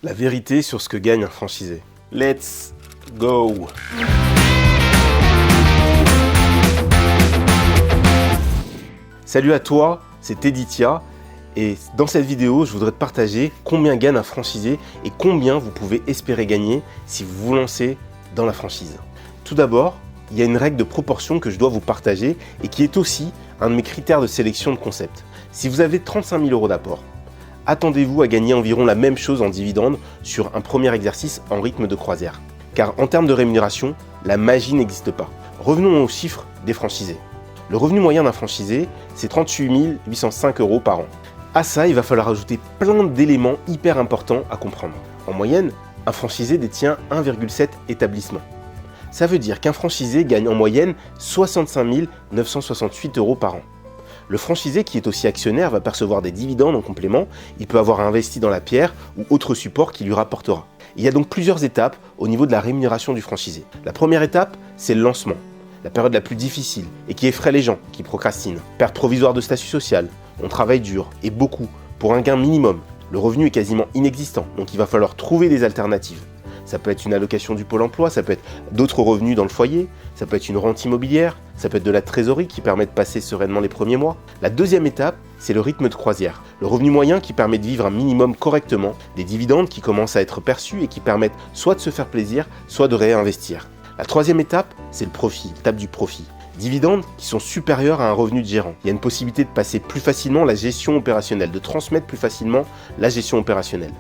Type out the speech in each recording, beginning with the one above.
La vérité sur ce que gagne un franchisé. Let's go! Salut à toi, c'est Editia et dans cette vidéo, je voudrais te partager combien gagne un franchisé et combien vous pouvez espérer gagner si vous vous lancez dans la franchise. Tout d'abord, il y a une règle de proportion que je dois vous partager et qui est aussi un de mes critères de sélection de concept. Si vous avez 35 000 € d'apport, attendez-vous à gagner environ la même chose en dividende sur un premier exercice en rythme de croisière. Car en termes de rémunération, la magie n'existe pas. Revenons aux chiffres des franchisés. Le revenu moyen d'un franchisé, c'est 38 805 € par an. À ça, il va falloir ajouter plein d'éléments hyper importants à comprendre. En moyenne, un franchisé détient 1,7 établissements. Ça veut dire qu'un franchisé gagne en moyenne 65 968 € par an. Le franchisé qui est aussi actionnaire va percevoir des dividendes en complément, il peut avoir investi dans la pierre ou autre support qui lui rapportera. Il y a donc plusieurs étapes au niveau de la rémunération du franchisé. La première étape, c'est le lancement, la période la plus difficile et qui effraie les gens, qui procrastinent. Perte provisoire de statut social, on travaille dur et beaucoup pour un gain minimum. Le revenu est quasiment inexistant, donc il va falloir trouver des alternatives. Ça peut être une allocation du Pôle emploi, ça peut être d'autres revenus dans le foyer, ça peut être une rente immobilière, ça peut être de la trésorerie qui permet de passer sereinement les premiers mois. La deuxième étape, c'est le rythme de croisière. Le revenu moyen qui permet de vivre un minimum correctement, des dividendes qui commencent à être perçus et qui permettent soit de se faire plaisir, soit de réinvestir. La troisième étape, c'est le profit, l'étape du profit. Dividendes qui sont supérieurs à un revenu de gérant. Il y a une possibilité de passer plus facilement la gestion opérationnelle, de transmettre plus facilement la gestion opérationnelle.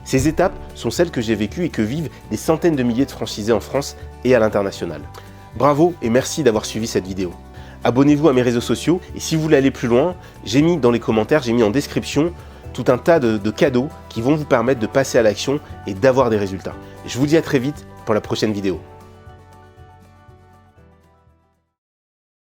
Ces étapes sont celles que j'ai vécues et que vivent des centaines de milliers de franchisés en France et à l'international. Bravo et merci d'avoir suivi cette vidéo. Abonnez-vous à mes réseaux sociaux et si vous voulez aller plus loin, j'ai mis dans les commentaires, j'ai mis en description tout un tas de cadeaux qui vont vous permettre de passer à l'action et d'avoir des résultats. Je vous dis à très vite pour la prochaine vidéo.